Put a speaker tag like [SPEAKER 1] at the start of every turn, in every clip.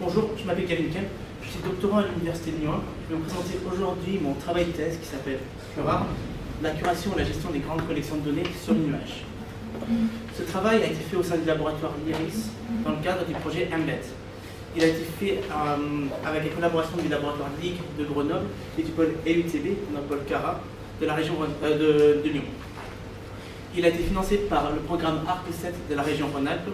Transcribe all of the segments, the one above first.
[SPEAKER 1] Bonjour, je m'appelle Gavin Kemp, je suis doctorant à l'Université de Lyon. Je vais vous présenter aujourd'hui mon travail de thèse qui s'appelle CURARE, la curation et la gestion des grandes collections de données sur le nuage. Ce travail a été fait au sein du laboratoire LIRIS dans le cadre du projet Embed. Il a été fait avec la collaboration du laboratoire LIG de Grenoble et du pôle EUTB, notre pôle CARA, de la région de Lyon. Il a été financé par le programme explicit de la région Rhône-Alpes,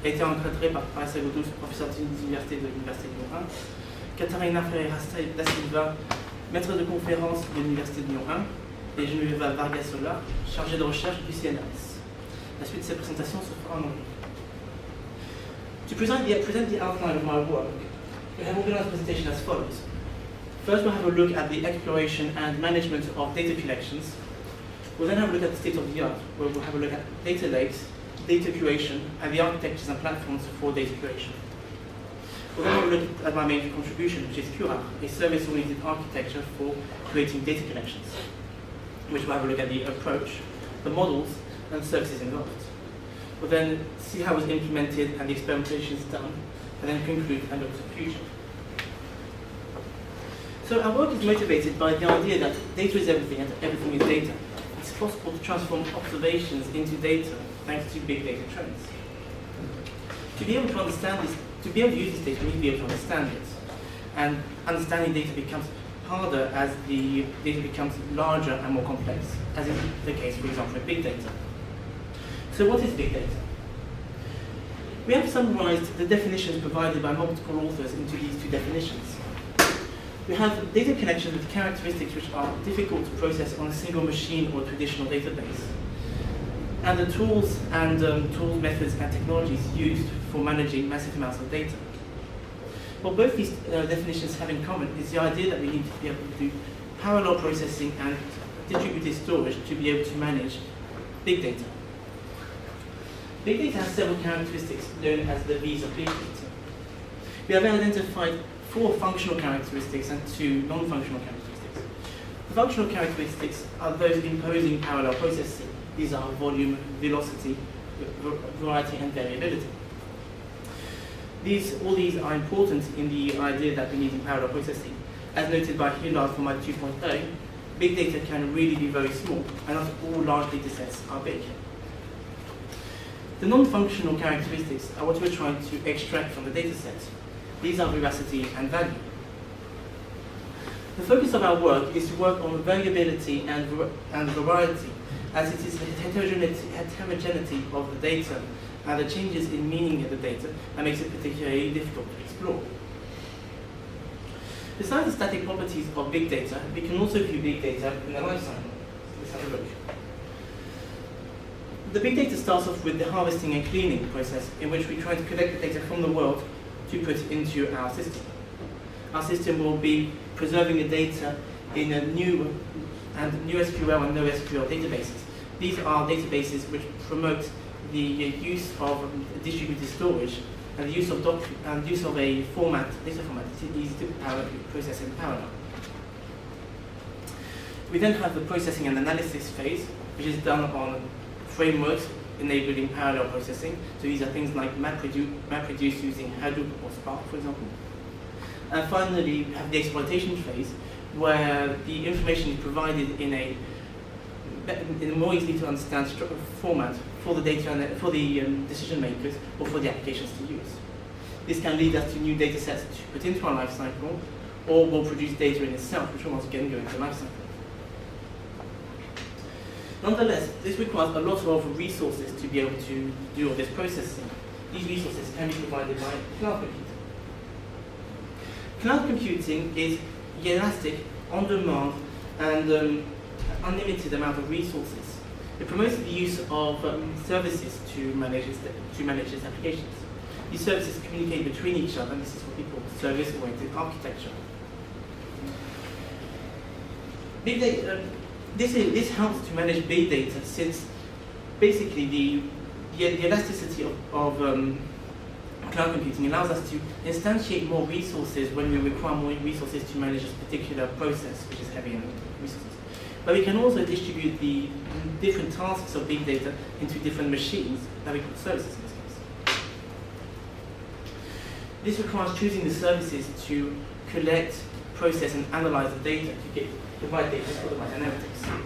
[SPEAKER 1] a été encadré par Paris Sagoudous, professeur d'université de l'Université de Lyon 1, Catarina Ferreira da Silva, maître de conférence de l'Université de Lyon 1, et Geneviève Vargas-Sola, chargée de recherche du CNRS. La suite de cette présentation se fera en anglais. To present the outline of my work, we have organized the presentation as follows. First, we'll have a look at the exploration and management of data collections. We'll then have a look at the state of the art, where we'll have a look at data lakes, data curation, and the architectures and platforms for data curation. We'll then have a look at my main contribution, which is CURARE, a service-oriented architecture for creating data connections, which we'll have a look at the approach, the models, and services involved. We'll then see how it was implemented and the experimentations done, and then conclude and look to the future. So our work is motivated by the idea that data is everything and everything is data. It's possible to transform observations into data thanks to big data trends. To be able to understand this, to be able to use this data, we need to be able to understand it. And understanding data becomes harder as the data becomes larger and more complex, as is the case, for example, with big data. So what is big data? We have summarized the definitions provided by multiple authors into these two definitions. We have data connections with characteristics which are difficult to process on a single machine or traditional database, and the tools, methods, and technologies used for managing massive amounts of data. What both these definitions have in common is the idea that we need to be able to do parallel processing and distributed storage to be able to manage big data. Big data has several characteristics known as the V's of big data. We have identified 4 functional characteristics and 2 non-functional characteristics. The functional characteristics are those imposing parallel processing. These are volume, velocity, variety, and variability. All these are important in the idea that we need parallel processing. As noted by Hillard from my 2.0, big data can really be very small, and not all large data sets are big. The non-functional characteristics are what we're trying to extract from the data set. These are veracity and value. The focus of our work is to work on variability and variety, as it is the heterogeneity of the data and the changes in meaning of the data that makes it particularly difficult to explore. Besides the static properties of big data, we can also view big data in the life cycle. Let's have a look. The big data starts off with the harvesting and cleaning process, in which we try to collect the data from the world to put into our system. Our system will be preserving the data in a new SQL and NoSQL databases. These are databases which promote the use of distributed storage and the use of a data format that is easy to process in parallel. We then have the processing and analysis phase, which is done on frameworks enabling parallel processing. So these are things like MapReduce using Hadoop or Spark, for example. And finally, we have the exploitation phase, where the information is provided in a more easily to understand format for the data and for the decision makers or for the applications to use. This can lead us to new data sets to put into our lifecycle, or will produce data in itself, which will once again go into the lifecycle. Nonetheless, this requires a lot of resources to be able to do all this processing. These resources can be provided by cloud computing. Cloud computing is elastic, on-demand, and unlimited amount of resources. It promotes the use of services to manage its applications. These services communicate between each other, and this is what we call service-oriented architecture. Big data. This helps to manage big data, since basically the elasticity of cloud computing allows us to instantiate more resources when we require more resources to manage a particular process, which is heavy in resources. But we can also distribute the different tasks of big data into different machines that we call services in this case. This requires choosing the services to collect, process, and analyze the data to provide data for the right analytics.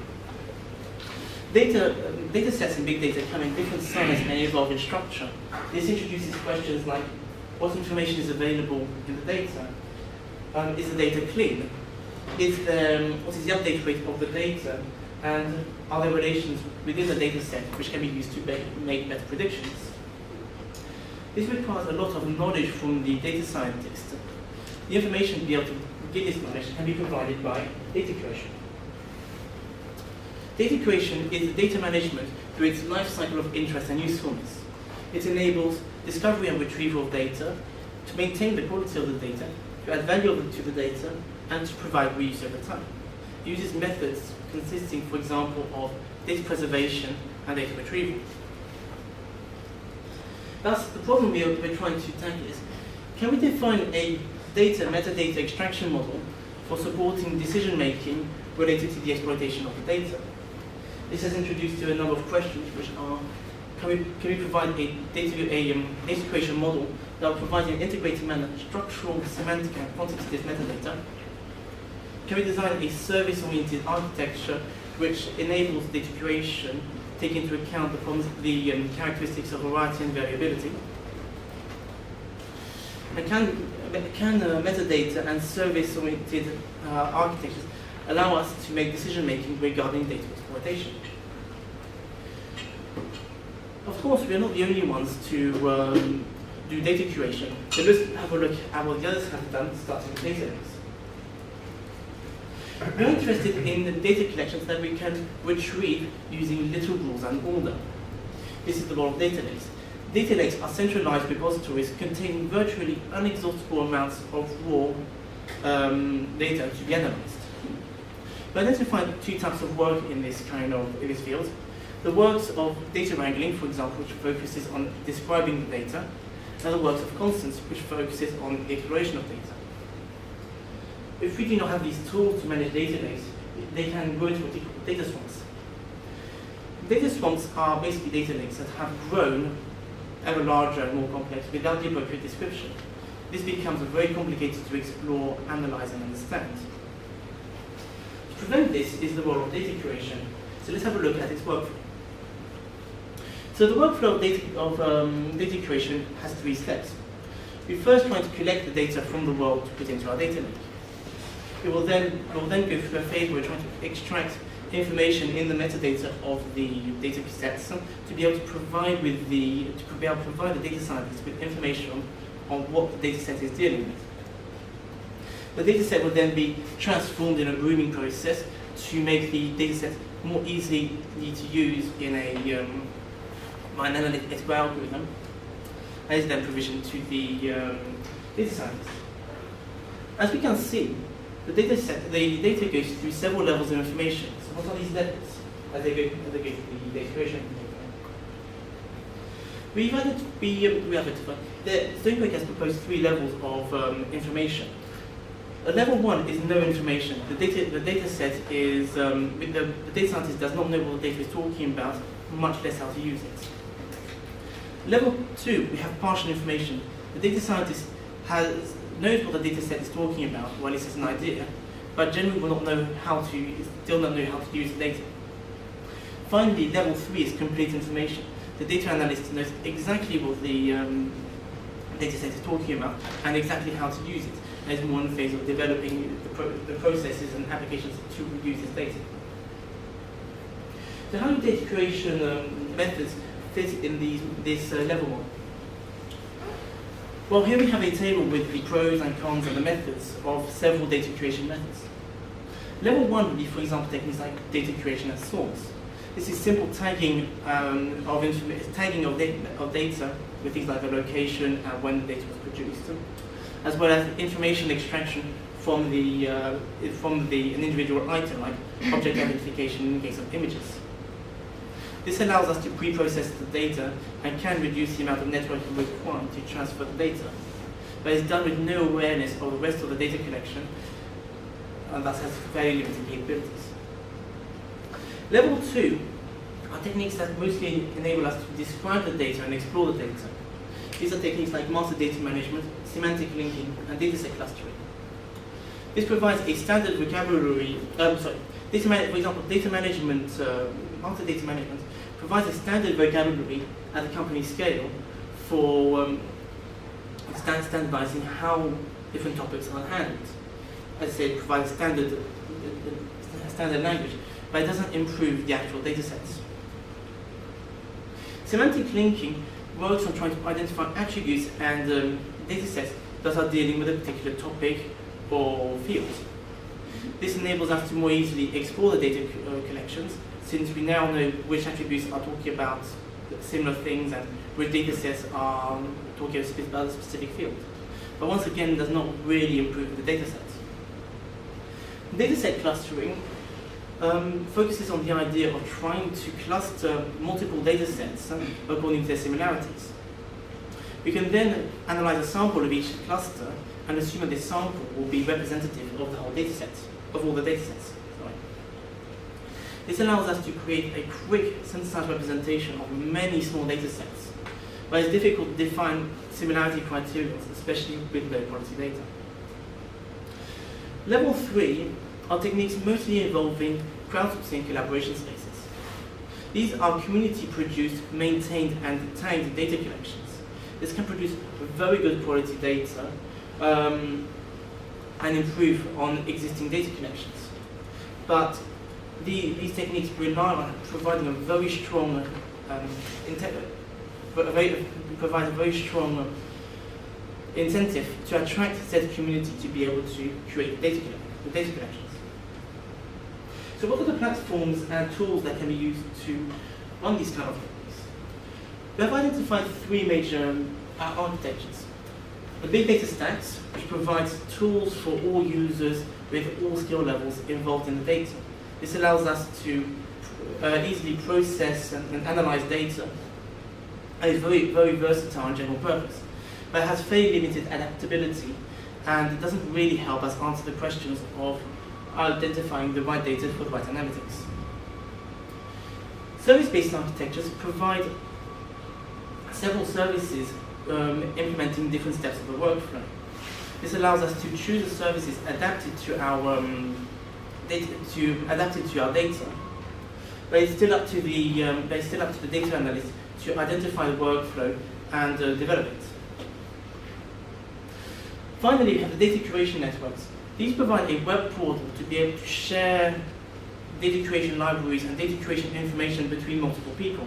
[SPEAKER 1] Data sets in big data come in different size and evolve in structure. This introduces questions like, what information is available in the data? Is the data clean? What is the update rate of the data? And are there relations within the data set which can be used to make better predictions? This requires a lot of knowledge from the data scientist. The information to be able to get this knowledge can be provided by data curation. Data curation is data management through its life cycle of interest and usefulness. It enables discovery and retrieval of data, to maintain the quality of the data, to add value to the data, and to provide reuse over time. It uses methods consisting, for example, of data preservation and data retrieval. Thus, the problem we're trying to tackle is, can we define a metadata extraction model for supporting decision-making related to the exploitation of the data? This has introduced to a number of questions, which are, can we provide a data curation model that will provide in an integrated manner structural, semantic, and quantitative metadata? Can we design a service-oriented architecture which enables data curation, taking into account the characteristics of variety and variability? And can metadata and service-oriented architectures allow us to make decision-making regarding data exploitation? Of course, we are not the only ones to do data curation, so let's have a look at what the others have done, starting with data lakes. We're interested in the data collections that we can retrieve using little rules and order. This is the role of data lakes. Data lakes are centralized repositories containing virtually inexhaustible amounts of raw data to be analyzed. We identified two types of work in this field. The works of data wrangling, for example, which focuses on describing the data, and the works of constants, which focuses on the exploration of data. If we do not have these tools to manage data lakes, they can go into what we call data swamps. Data swamps are basically data lakes that have grown ever larger and more complex without the appropriate description. This becomes very complicated to explore, analyze, and understand. To prevent this is the role of data curation. So let's have a look at its workflow. So the workflow of data curation has three steps. We first try to collect the data from the world to put into our data lake. We will then go through a phase where we're trying to extract information in the metadata of the data sets to be able to provide the data scientists with information on what the data set is dealing with. The data set will then be transformed in a grooming process to make the data set more easily to use in an analytical algorithm, and is then provisioned to the data scientists. As we can see, the data goes through several levels of information. So what are these levels as they go through the data curation? We identified the Stoneberg has proposed three levels of information. Level one is no information. The data set is the data scientist does not know what the data is talking about, much less how to use it. Level two, we have partial information. The data scientist knows what the data set is talking about, or at least it's an idea, but generally will not know still not know how to use the data. Finally, level three is complete information. The data analyst knows exactly what the data set is talking about and exactly how to use it. There's more in the phase of developing the processes and applications to use this data. So how do data curation methods fit in this level one? Well, here we have a table with the pros and cons and the methods of several data curation methods. Level one would be, for example, techniques like data curation as source. This is simple tagging of data with things like the location and when the data was produced, as well as information extraction from an individual item, like object identification in the case of images. This allows us to pre-process the data and can reduce the amount of networking required to transfer the data, but it's done with no awareness of the rest of the data collection, and thus has very limited capabilities. Level two are techniques that mostly enable us to describe the data and explore the data. These are techniques like master data management, semantic linking, and dataset clustering. This provides a standard vocabulary, for example, data management, master data management provides a standard vocabulary at the company scale for standardizing how different topics are handled. As I said, it provides standard language, but it doesn't improve the actual data sets. Semantic linking works on trying to identify attributes and data sets that are dealing with a particular topic or field. This enables us to more easily explore the data collections, since we now know which attributes are talking about similar things and which data sets are talking about a specific field. But once again, it does not really improve the data sets. Dataset clustering focuses on the idea of trying to cluster multiple data sets according to their similarities. We can then analyze a sample of each cluster and assume that this sample will be representative of the whole data set, of all the data sets. This allows us to create a quick synthesized representation of many small data sets, but it's difficult to define similarity criteria, especially with low quality data. Level 3 are techniques mostly involving crowdsourcing collaboration spaces. These are community-produced, maintained, and tagged data collections. This can produce very good quality data and improve on existing data collections. But these techniques rely on providing a very strong provide a very strong incentive to attract said community to be able to create data collections. So what are the platforms and tools that can be used to run these kind of techniques? We have identified three major architectures. The big data stacks, which provides tools for all users with all skill levels involved in the data. This allows us to easily process and analyze data, and is very, very versatile and general purpose. But it has fairly limited adaptability, and it doesn't really help us answer the questions of identifying the right data for the right analytics. Service-based architectures provide several services implementing different steps of the workflow. This allows us to choose the services adapted to our data, but it's still up to the data analyst to identify the workflow and develop it. Finally, we have the data curation networks. These provide a web portal to be able to share data curation libraries and data curation information between multiple people.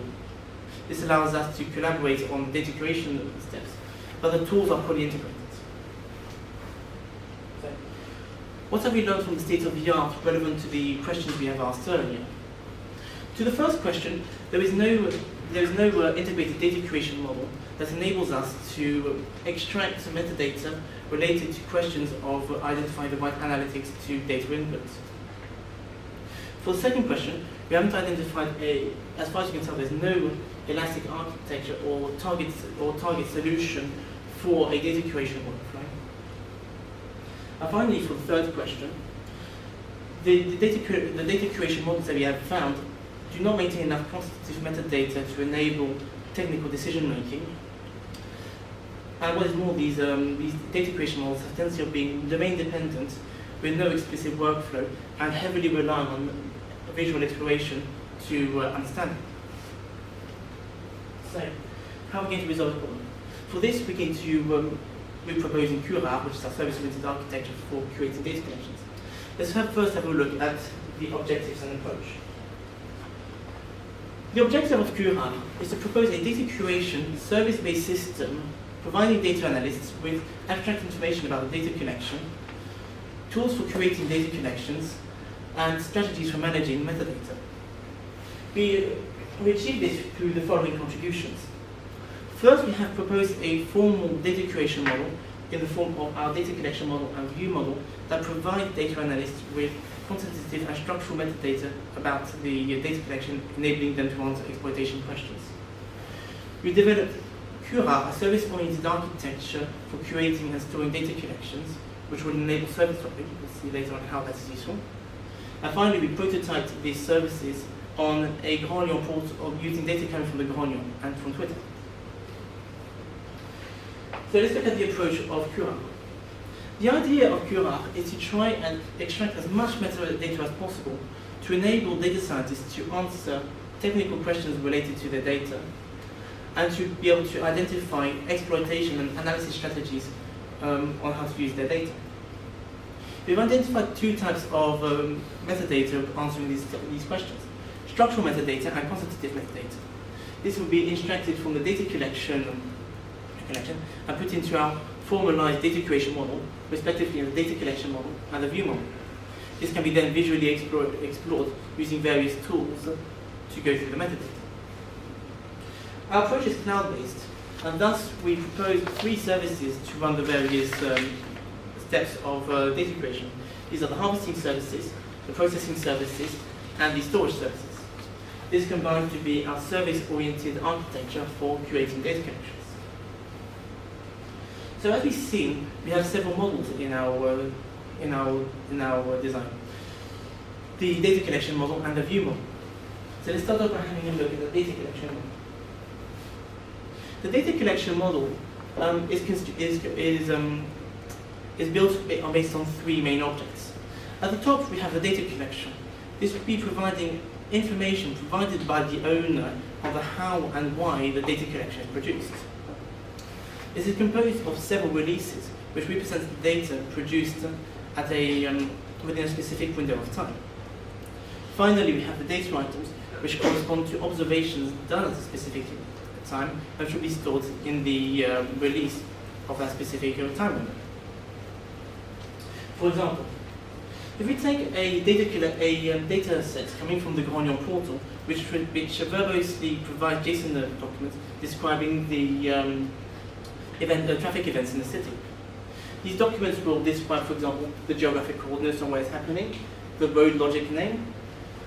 [SPEAKER 1] This allows us to collaborate on data curation steps, but the tools are fully integrated. So, what have we learned from the state of the art relevant to the questions we have asked earlier? To the first question, there is no integrated data curation model that enables us to extract some metadata related to questions of identifying the right analytics to data inputs. For the second question, we haven't identified as far as you can tell, there's no elastic architecture or target solution for a data curation workflow. And finally, for the third question, the data curation models that we have found do not maintain enough quantitative metadata to enable technical decision making. And what is more, these data curation models have a tendency of being domain dependent with no explicit workflow and heavily rely on visual exploration to understand it. So, how are we going to resolve the problem? For this, we're going to we're proposing CURARE, which is our service-oriented architecture for curating data collections. Let's first have a look at the objectives and approach. The objective of CURARE is to propose a data curation service-based system providing data analysts with abstract information about the data collection, tools for curating data collections, and strategies for managing metadata. We achieve this through the following contributions. First, we have proposed a formal data curation model in the form of our data collection model and view model that provide data analysts with quantitative and structural metadata about the data collection, enabling them to answer exploitation questions. We developed CURARE, a service-oriented architecture for curating and storing data collections, which will enable service swapping. We'll see later on how that is useful. And finally, we prototyped these services on a Grandlion portal using data coming from the Grandlion and from Twitter. So let's look at the approach of CURARE. The idea of CURARE is to try and extract as much metadata as possible to enable data scientists to answer technical questions related to their data and to be able to identify exploitation and analysis strategies on how to use their data. We've identified two types of metadata answering these questions: structural metadata and quantitative metadata. This will be extracted from the data collection and put into our formalized data curation model, respectively the data collection model and the view model. This can be then visually explored using various tools to go through the metadata. Our approach is cloud-based, and thus we propose 3 services to run the various steps of data creation. These are the harvesting services, the processing services, and the storage services. This combines to be our service-oriented architecture for curating data collections. So as we've seen, we have several models in our design: the data collection model and the view model. So let's start off by having a look at the data collection model. The data collection model is built based on 3 main objects. At the top, we have the data collection. This would be providing information provided by the owner of the how and why the data collection is produced. This is composed of several releases, which represent the data produced at within a specific window of time. Finally, we have the data items, which correspond to observations done at a specific time and should be stored in the release of that specific time window. For example, if we take a data set coming from the Grandillon portal, which verbously provides JSON documents describing the traffic events in the city. These documents will describe, for example, the geographic coordinates on where it's happening, the road logic name,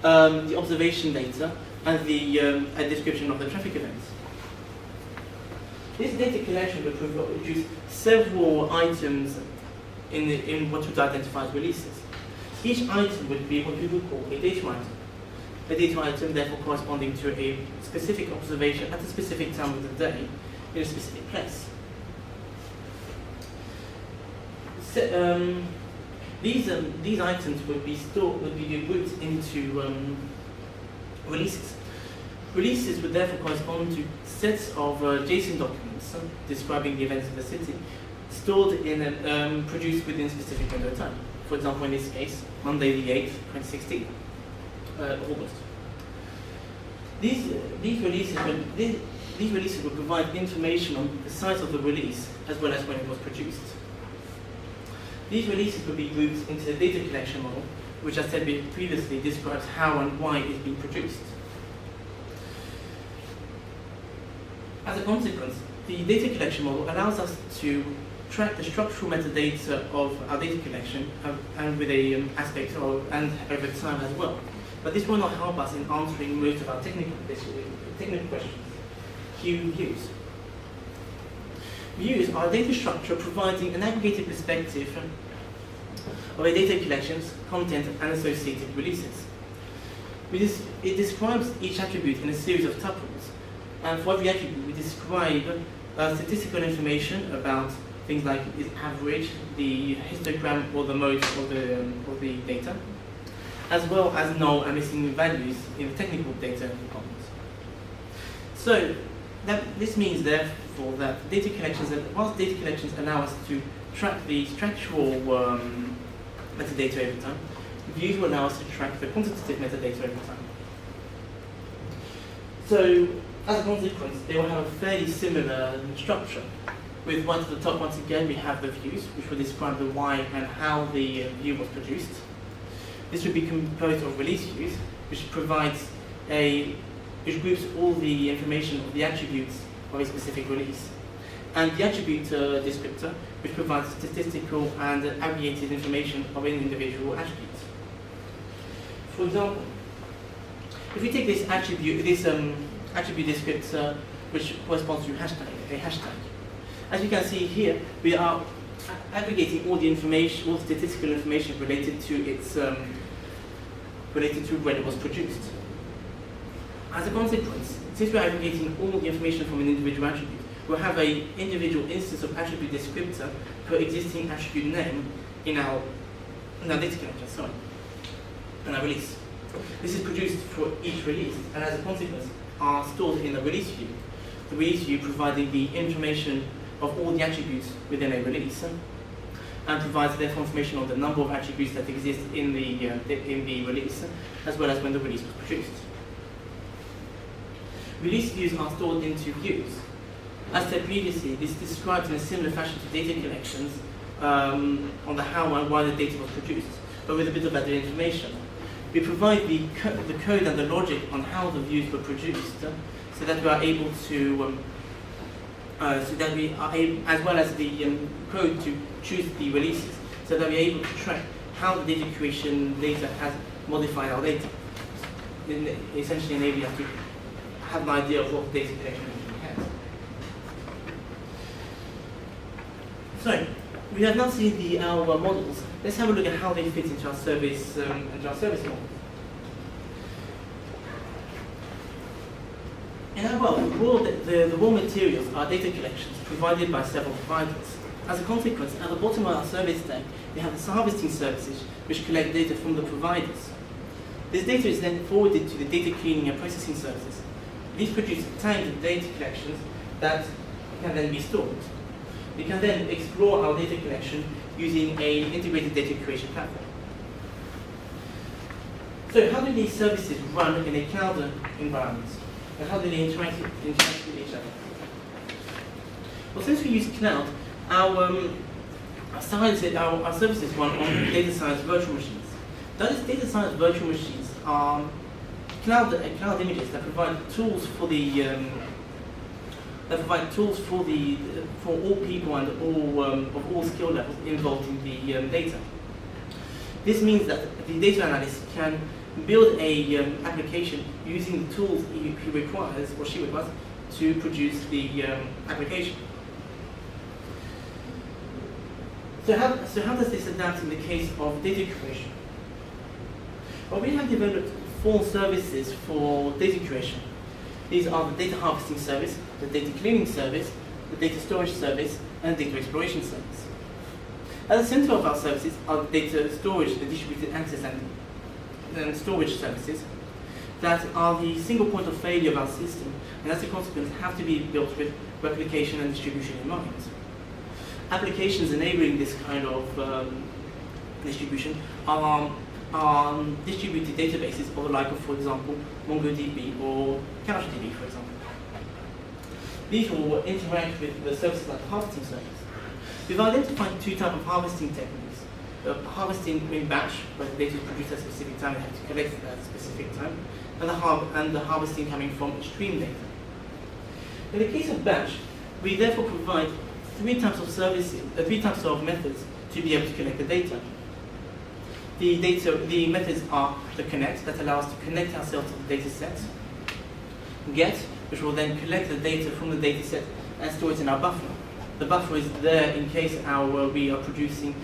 [SPEAKER 1] the observation data, and a description of the traffic events. This data collection will produce several items in what would identify as releases. Each item would be what we would call a data item. A data item therefore corresponding to a specific observation at a specific time of the day in a specific place. These items would be grouped into releases. Releases would therefore correspond to sets of JSON documents describing the events of the city, stored in produced within a specific window of time. For example, in this case, Monday the 8th, 2016, August. These releases will provide information on the size of the release as well as when it was produced. These releases will be grouped into the data collection model, which I said previously describes how and why it is being produced. As a consequence, the data collection model allows us to track the structural metadata of our data collection and with a aspect of, and over time as well. But this will not help us in answering most of our technical questions. Views. Views are a data structure providing an aggregated perspective of a data collection's content and associated releases. It describes each attribute in a series of tuples, and for every attribute we describe statistical information about things like its average, the histogram or the mode of the data, as well as null and missing values in the technical data components. So this means therefore that data collections, whilst data collections allow us to track the structural metadata over time, views will allow us to track the quantitative metadata over time. So as a consequence, they will have a fairly similar structure. With one at the top, once again, we have the views, which will describe the why and how the view was produced. This would be composed of release views, which groups all the information of the attributes of a specific release. And the attribute descriptor, which provides statistical and aggregated information of an individual attribute. For example, if we take this attribute descriptor, which corresponds to a hashtag. As you can see here, we are aggregating all the information, all the statistical information related to its related to when it was produced. As a consequence, since we're aggregating all the information from an individual attribute, we'll have an individual instance of attribute descriptor per existing attribute name in our data collection, in our release. This is produced for each release, and as a consequence, are stored in the release view. The release view providing the information of all the attributes within a release, and provides therefore information on the number of attributes that exist in the release, as well as when the release was produced. Release views are stored into views. As said previously, this is described in a similar fashion to data collections on the how and why the data was produced, but with a bit of added information. We provide the code and the logic on how the views were produced, so that we are able to, as well as the code to choose the releases, so that we are able to track how the data curation data has modified our data, essentially enabling us to have an idea of what data collection actually has. So, we have now seen our models. Let's have a look at how they fit into our service model. In our world, the raw materials are data collections provided by several providers. As a consequence, at the bottom of our service stack, we have the harvesting services, which collect data from the providers. This data is then forwarded to the data cleaning and processing services. These produce tagged data collections that can then be stored. We can then explore our data collection using an integrated data curation platform. So how do these services run in a cloud environment? And how do they interact with each other? Well, since we use cloud, our services run on data science virtual machines. Those data science virtual machines are cloud images that provide tools for all people and of all skill levels involved in the data. This means that the data analyst can build a application using the tools he requires or she requires to produce the application. So how does this adapt in the case of data curation? Well, we have developed 4 services for data curation. These are the data harvesting service, the data cleaning service, the data storage service, and the data exploration service. At the center of our services are the data storage, the distributed access and storage services that are the single point of failure of our system, and as a consequence have to be built with replication and distribution in mind. Applications enabling this kind of distribution are distributed databases of the like of, for example, MongoDB or CouchDB, for example. These will interact with the services like the harvesting service. We've identified 2 types of harvesting techniques. Harvesting in batch, where the data is produced at a specific time and have to collect it at a specific time, and the harvesting coming from stream data. In the case of batch, we therefore provide 3 types of services, 3 types of methods to be able to collect the data. The methods are the connect, that allows us to connect ourselves to the data set. Get, which will then collect the data from the data set and store it in our buffer. The buffer is there in case we are producing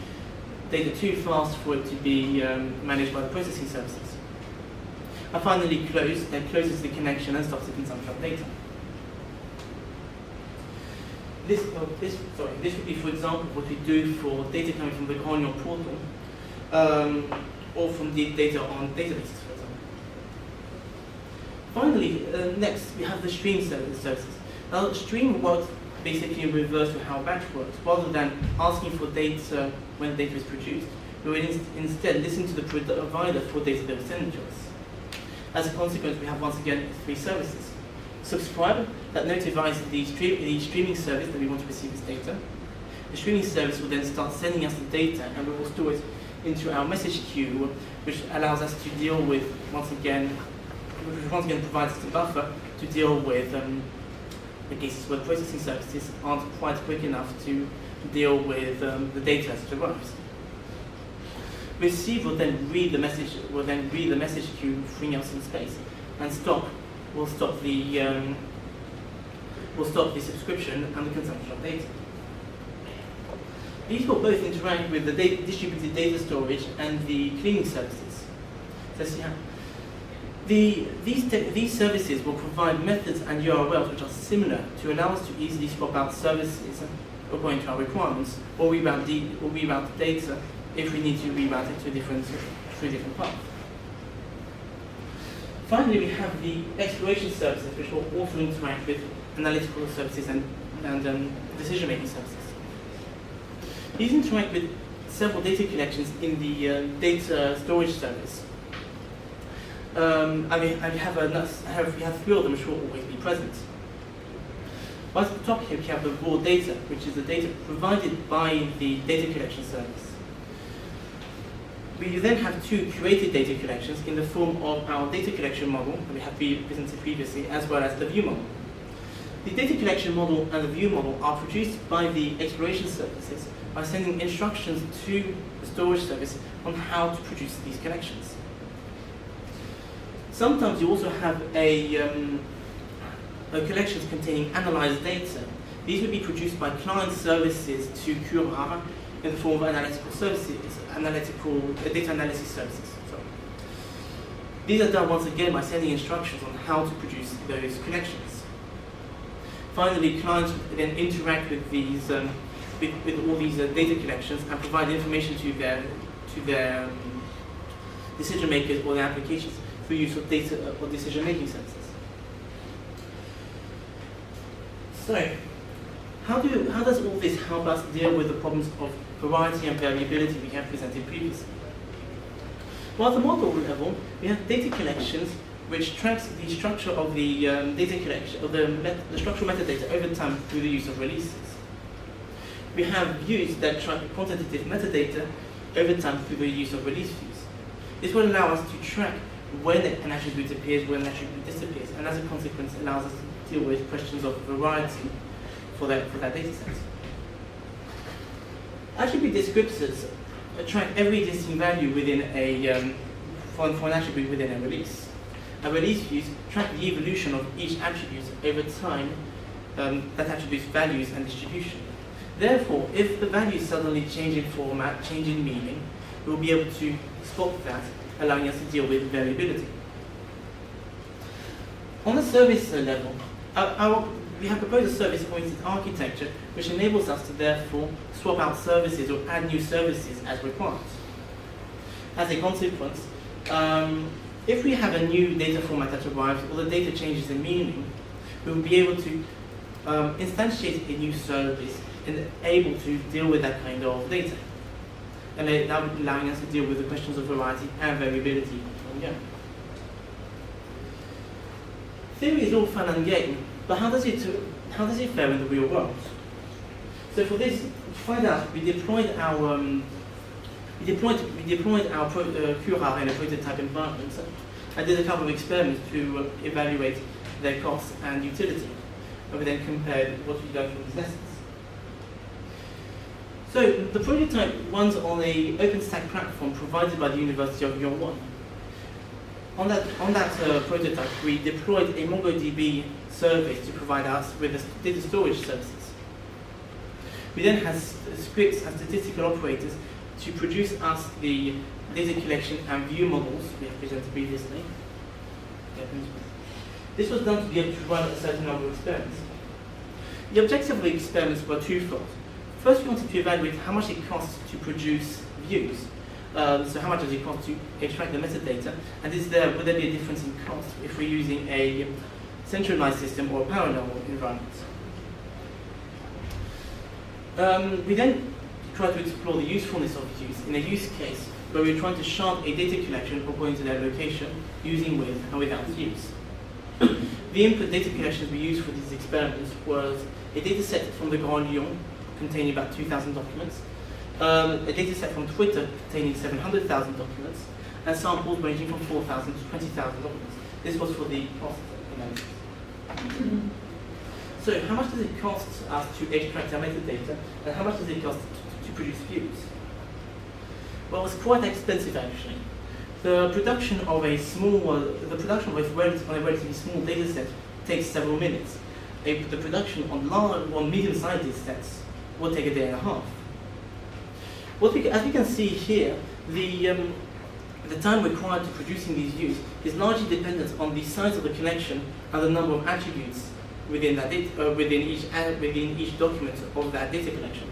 [SPEAKER 1] data too fast for it to be managed by the processing services. And finally, close, that closes the connection and stops the consumption of data. This would be, for example, what we do for data coming from the Granion portal, or from the data on databases, for example. Finally, next we have the stream services. Now, stream works basically in reverse to how batch works. Rather than asking for data when data is produced, we will instead listen to the provider for data that was sent to us. As a consequence, we have once again 3 services. Subscribe, that notifies the streaming service that we want to receive this data. The streaming service will then start sending us the data, and we will store it into our message queue, which allows us to deal with, once again provides us a buffer to deal with the cases where processing services aren't quite quick enough to deal with the data as it arrives. Receive will then read the message queue, freeing up some space, and will stop the subscription and the consumption of data. These will both interact with the distributed data storage and the cleaning services. So see how These services will provide methods and URLs which are similar to allow us to easily swap out services according to our requirements, or reroute the data if we need to reroute it to a different path. Finally, we have the exploration services, which will also interact with analytical services and decision-making services. These interact with several data collections in the data storage service. We have three of them which will always be present. Right at the top here, we have the raw data, which is the data provided by the data collection service. We then have two curated data collections in the form of our data collection model that we have presented previously, as well as the view model. The data collection model and the view model are produced by the exploration services by sending instructions to the storage service on how to produce these collections. Sometimes you also have collections containing analyzed data. These would be produced by client services to CURARE in the form of analytical services, data analysis services. Sorry. These are done once again by sending instructions on how to produce those collections. Finally, clients then interact with these, with all these data collections and provide information to their decision makers or their applications through use of data or decision making services. So, how does all this help us deal with the problems of variety and variability we have presented previously? Well, at the model level, we have data collections which tracks the structure of the data collection, of the structural metadata over time through the use of releases. We have views that track quantitative metadata over time through the use of release views. This will allow us to track when an attribute appears, when an attribute disappears, and as a consequence allows us to deal with questions of variety for that data set. Attribute descriptors track every existing value within for an attribute within a release. And release views track the evolution of each attribute over time, that attribute's values and distribution. Therefore, if the values suddenly change in format, change in meaning, we'll be able to spot that, allowing us to deal with variability. On the service level, we have proposed a service-oriented architecture which enables us to therefore swap out services or add new services as required. As a consequence, if we have a new data format that arrives or the data changes in meaning, we will be able to instantiate a new service and able to deal with that kind of data. And that would allowing us to deal with the questions of variety and variability ongoing. Theory is all fun and game, but how does it fare in the real world? So for this, to find out, we deployed our CURARE in a prototype environment and did a couple of experiments to evaluate their costs and utility. And we then compared what we learned from these lessons. So the prototype runs on an OpenStack platform provided by the University of Lyon 1. On that prototype, we deployed a MongoDB service to provide us with data storage services. We then had scripts and statistical operators to produce us the data collection and view models we have presented previously. This was done to be able to run a certain number of experiments. The objective of the experiments were twofold. First, we wanted to evaluate how much it costs to produce views. So how much does it cost to extract the metadata, and would there be a difference in cost if we're using a centralized system or a parallel environment? We then tried to explore the usefulness of views in a use case where we're trying to shard a data collection according to their location, using with and without views. The input data collections we used for these experiments was a data set from the Grand Lyon containing about 2,000 documents, a data set from Twitter containing 700,000 documents, and samples ranging from 4,000 to 20,000 documents. This was for the cost analysis. So how much does it cost us to extract our metadata, and how much does it cost to produce views? Well, it's quite expensive actually. The production of a relatively small data set takes several minutes. The production on large or medium-sized data sets will take a day and a half. As we can see here, the The time required to producing these views is largely dependent on the size of the connection and the number of attributes within that within each document of that data collection.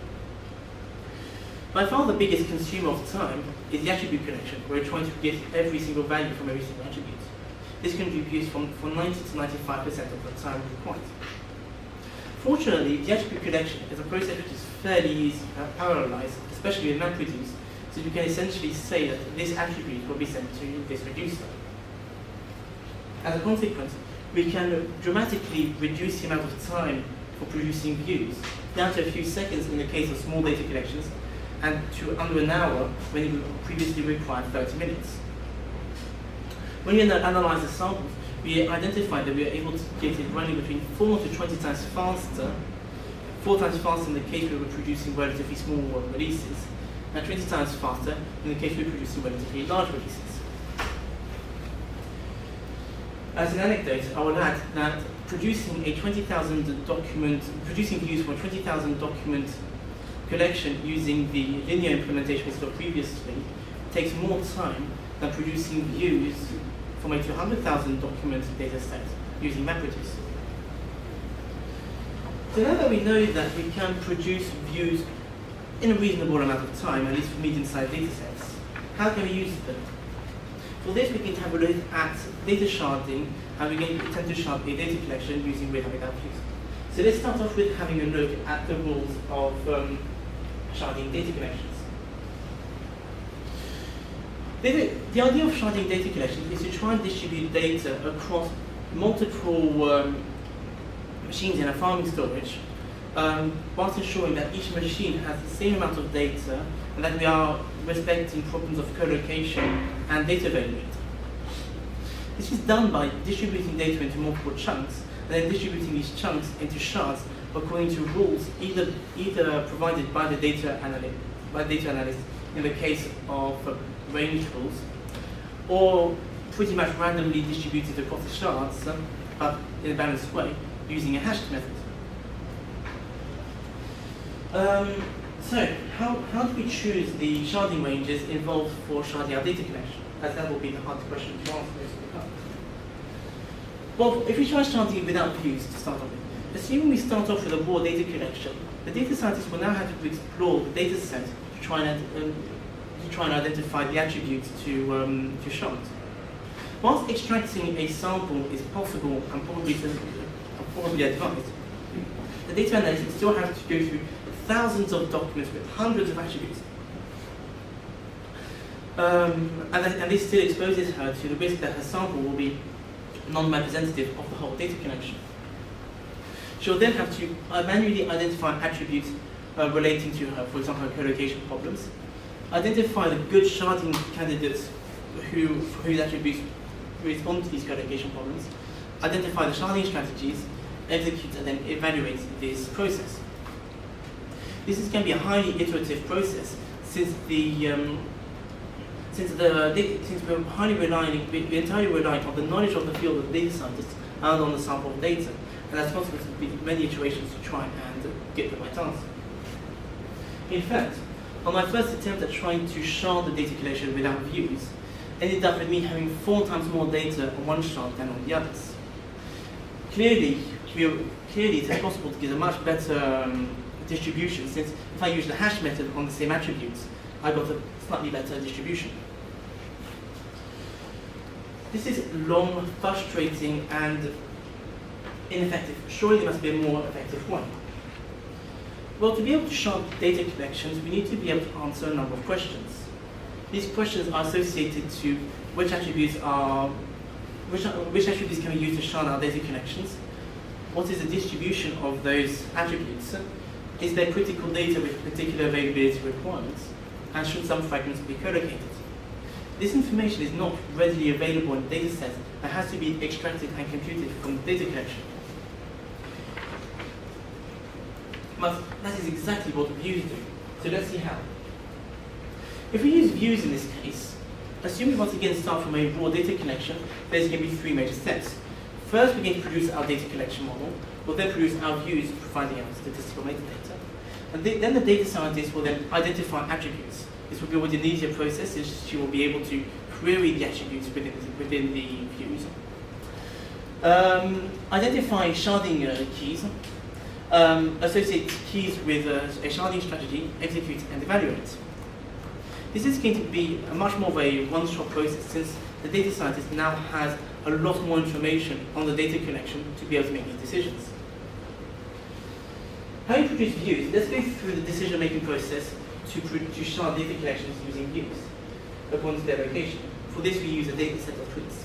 [SPEAKER 1] By far the biggest consumer of time is the attribute collection, where we're trying to get every single value from every single attribute. This can be used for 90 to 95% of the time required. Fortunately, the attribute collection is a process which is fairly easy and parallelized, especially with MapReduce, so we can essentially say that this attribute will be sent to this reducer. As a consequence, we can dramatically reduce the amount of time for producing views, down to a few seconds in the case of small data collections, and to under an hour when it previously required 30 minutes. When we analyze the samples, we identified that we are able to get it running between 4 to 20 times faster, 4 times faster in the case we were producing relatively small releases, and 20 times faster in the case we were producing relatively large releases. As an anecdote, I will add that producing a 20,000 document, producing views from a 20,000 document collection using the linear implementation we saw previously takes more time than producing views from a 200,000 document data set using MapReduce. So now that we know that we can produce views in a reasonable amount of time, at least for medium-sized data sets, how can we use them? For this, we can have a look at data sharding, and we can attempt to shard a data collection using with and without views. So let's start off with having a look at the rules of sharding data collections. The idea of sharding data collections is to try and distribute data across multiple machines in a farming storage, whilst ensuring that each machine has the same amount of data and that we are respecting problems of co-location and data availability. This is done by distributing data into multiple chunks and then distributing these chunks into shards according to rules either provided by the data analyst in the case of range rules, or pretty much randomly distributed across the shards, but in a balanced way, using a hashed method. So, how do we choose the sharding ranges involved for sharding our data collection? As that will be the hard question to answer most of the time. Well, if we try sharding without views to start off with, assuming we start off with a raw data collection, the data scientist will now have to explore the data set to try and identify the attributes to shard. Whilst extracting a sample is possible and probably advised, the data analyst still has to go through thousands of documents with hundreds of attributes. And this still exposes her to the risk that her sample will be non-representative of the whole data collection. She'll then have to manually identify attributes relating to her, for example, her co-location problems, identify the good sharding candidates whose attributes respond to these co-location problems, identify the sharding strategies, execute and then evaluate this process. This can be a highly iterative process since we're entirely reliant on the knowledge of the field of data scientists and on the sample of data, and that's possible to be many iterations to try and get the right answer. In fact, on my first attempt at trying to shard the data collection without views, ended up with me having 4 times more data on one shard than on the others. Clearly, it is possible to get a much better distribution, since if I use the hash method on the same attributes, I got a slightly better distribution. This is long, frustrating, and ineffective. Surely there must be a more effective one. Well, to be able to shard data collections, we need to be able to answer a number of questions. These questions are associated to which attributes can we use to shard our data collections? What is the distribution of those attributes? Is there critical data with particular availability requirements? And should some fragments be co-located? This information is not readily available in data sets and has to be extracted and computed from the data collection. But that is exactly what views do. So let's see how. If we use views in this case, assume we once again start from a raw data collection, there's going to be 3 major steps. First, we're going to produce our data collection model. We'll then produce our views, providing our statistical metadata. And then the data scientist will then identify attributes. This will be an easier process, since she will be able to query the attributes within the views. Identify sharding keys. Associate keys with a sharding strategy, execute and evaluate. This is going to be a much more of a one-stop process, since the data scientist now has a lot more information on the data collection to be able to make these decisions. How you produce views? Let's go through the decision-making process to shard data collections using views according to their location. For this, we use a dataset of tweets.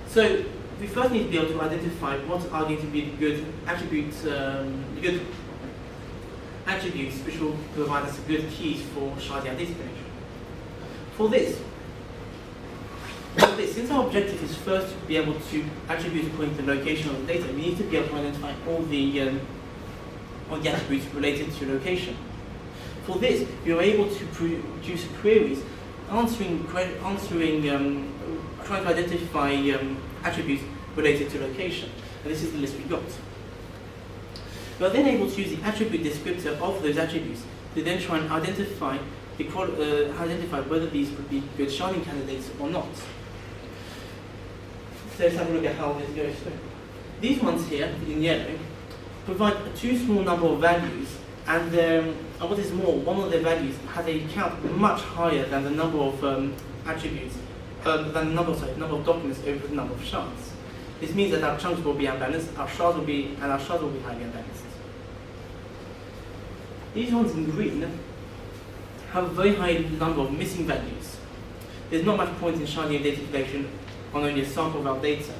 [SPEAKER 1] So we first need to be able to identify what are going to be the good attributes, which will provide us good keys for sharding our data collection. For this, since our objective is first to be able to attribute according to the location of the data, we need to be able to identify all the attributes related to location. For this, we are able to produce queries trying to identify attributes related to location. And this is the list we got. We are then able to use the attribute descriptor of those attributes to then try and identify whether these would be good sharding candidates or not. So let's have a look at how this goes through. These ones here, in yellow, provide a too small number of values, and what is more, one of their values has a count much higher than the number of attributes, than the number of documents over the number of shards. This means that our chunks will be unbalanced, our shards will be highly unbalanced. These ones in green have a very high number of missing values. There's not much point in sharding a data collection on only a sample of our data.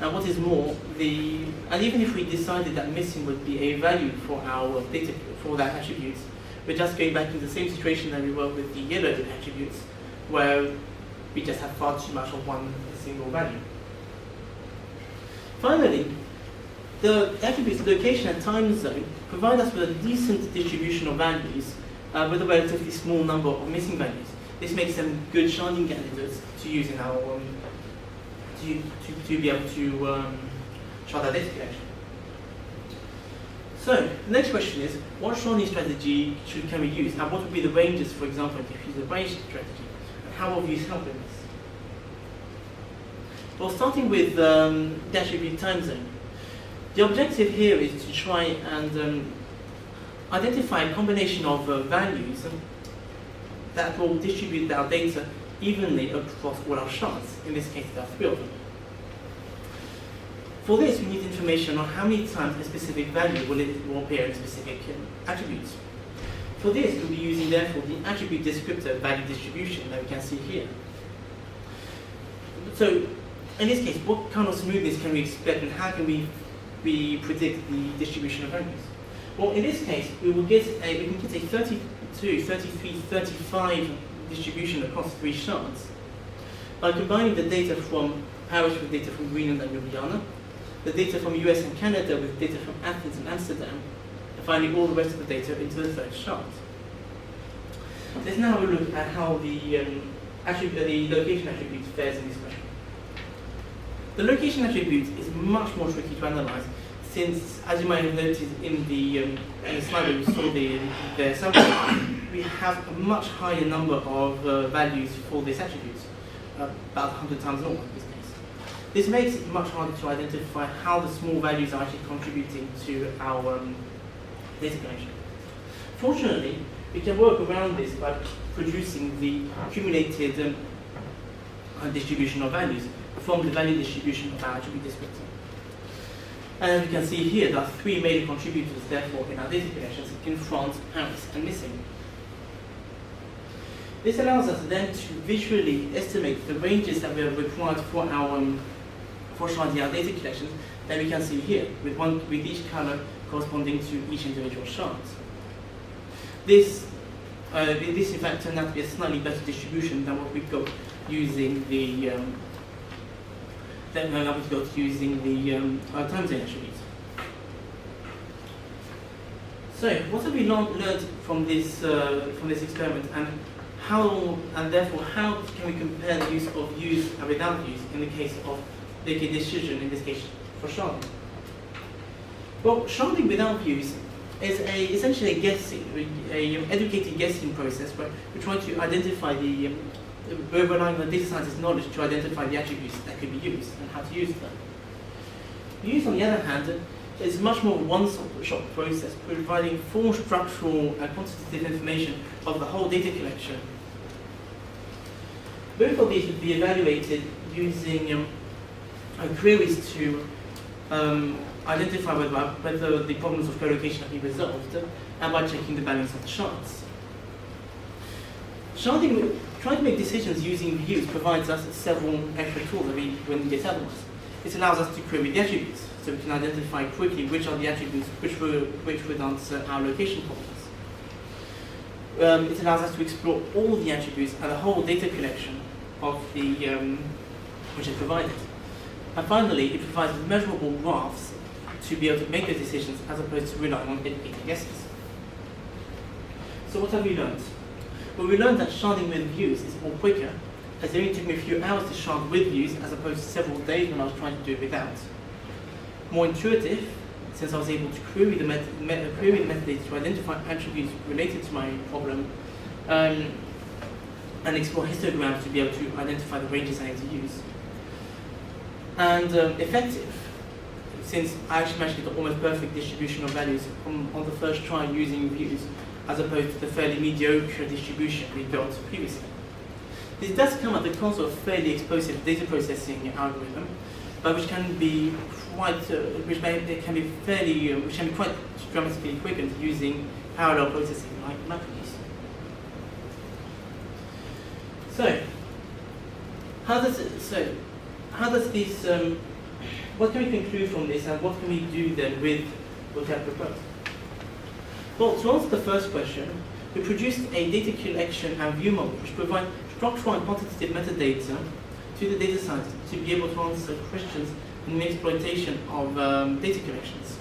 [SPEAKER 1] And what is more, and even if we decided that missing would be a value for our data, for that attributes, we're just going back to the same situation that we were with the yellow attributes, where we just have far too much of one single value. Finally, the attributes location and time zone provide us with a decent distribution of values with a relatively small number of missing values. This makes them good sharding candidates to use in our to be able to shard our data collection. So the next question is, what sharding strategy can we use, and what would be the ranges, for example, if you use a range strategy, and how will views help in this? Well, starting with the attribute time zone. The objective here is to try and identify a combination of values that will distribute our data evenly across all our shards. In this case, there are 3 of them. For this, we need information on how many times a specific value will appear in specific attributes. For this, we'll be using, therefore, the attribute descriptor value distribution that we can see here. So, in this case, what kind of smoothness can we expect, and how can we predict the distribution of values? Well, in this case, we can get a 32, 33, 35 distribution across 3 shards by combining the data from Paris with data from Greenland and Ljubljana, the data from US and Canada with data from Athens and Amsterdam, and finally all the rest of the data into the 3rd shard. Let's now have a look at how the location attribute fares in this question. The location attribute is much more tricky to analyze, since, as you might have noticed in the slide where we saw the summary, we have a much higher number of values for this attribute, about 100 times more in this case. This makes it much harder to identify how the small values are actually contributing to our data collection. Fortunately, we can work around this by producing the accumulated distribution of values from the value distribution of our attribute descriptor. And as you can see here, there are 3 major contributors, therefore, in our data collections: in France, Paris, and missing. This allows us then to visually estimate the ranges that we are required for sharding our data collections that we can see here, with each color corresponding to each individual shard. This in fact turned out to be a slightly better distribution than what we got using the time zone attribute. So, what have we learned from this experiment, and therefore how can we compare the use of views and without views in the case of making a decision, in this case for sharding? Well, sharding without views is essentially a guessing, educated guessing process where we're trying to identify the we're relying on the data scientist's knowledge to identify the attributes that could be used and how to use them. Use, on the other hand, is much more one-shot process, providing full structural and quantitative information of the whole data collection. Both of these would be evaluated using queries to identify whether the problems of co-location have been resolved, and by checking the balance of the shards. Sharding, trying to make decisions using views provides us several extra tools that we wouldn't get otherwise. It allows us to query the attributes, so we can identify quickly which are the attributes which would answer our location problems. It allows us to explore all the attributes and the whole data collection of the which is provided. And finally, it provides measurable graphs to be able to make those decisions as opposed to relying on educated guesses. So what have we learned? Well, we learned that sharding with views is more quicker, as it only took me a few hours to shard with views as opposed to several days when I was trying to do it without. More intuitive, since I was able to query the metadata to identify attributes related to my problem, and explore histograms to be able to identify the ranges I need to use. And effective, since I actually managed to get almost perfect distribution of values on the first try using views, as opposed to the fairly mediocre distribution we built previously. This does come at the cost of fairly explosive data processing algorithm, but which can be quite, which can be quite dramatically quickened using parallel processing like MapReduce. So, how does this? What can we conclude from this, and what can we do then with what I proposed? Well, to answer the first question, we produced a data collection and view model which provide structural and quantitative metadata to the data scientist to be able to answer questions in the exploitation of data collections.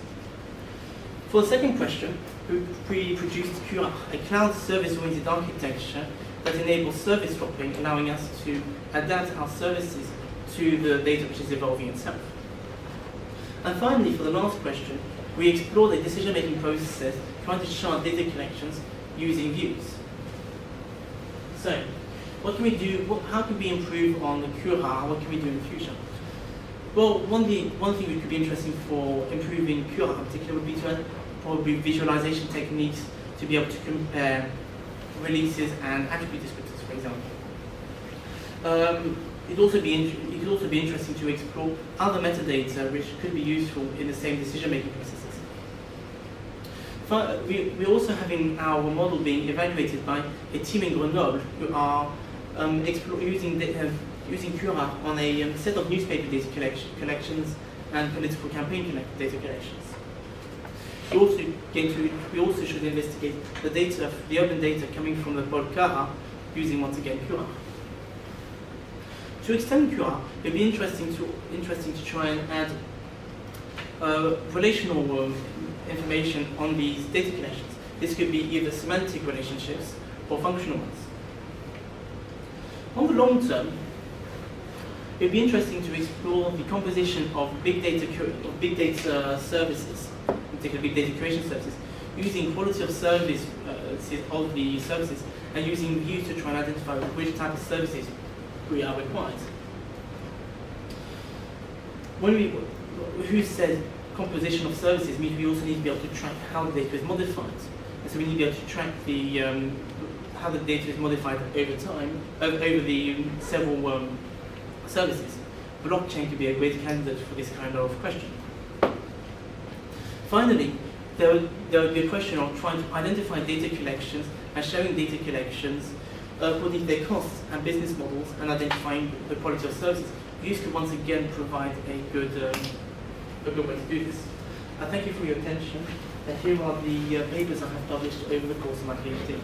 [SPEAKER 1] For the second question, we produced CURARE, a cloud service-oriented architecture that enables service swapping, allowing us to adapt our services to the data which is evolving itself. And finally, for the last question, we explored a decision-making process trying to shard data collections using views. So, what can we do? How can we improve on the CURARE? What can we do in the future? Well, one thing that could be interesting for improving CURARE in particular would be to probably visualization techniques to be able to compare releases and attribute descriptors, for example. It could also be interesting to explore other metadata which could be useful in the same decision-making processes. We're also having our model being evaluated by a team in Grenoble who are using CURARE on a set of newspaper data collections and political campaign data collections. We also should investigate the open data coming from the Polkara using once again CURARE. To extend CURARE, it would be interesting to try and add relational information on these data collections. This could be either semantic relationships or functional ones. On the long term, it would be interesting to explore the composition of big data services, in particular big data curation services, using quality of service of the services, and using views to try and identify which type of services we are required. Who said composition of services means we also need to be able to track how the data is modified. And so we need to be able to track the how the data is modified over time, over the several services. Blockchain could be a great candidate for this kind of question. Finally, there would be a question of trying to identify data collections and showing data collections according to their costs and business models, and identifying the quality of services. Views could once again provide a good way to do this. I thank you for your attention, and here are the papers I have published over the course of my PhD.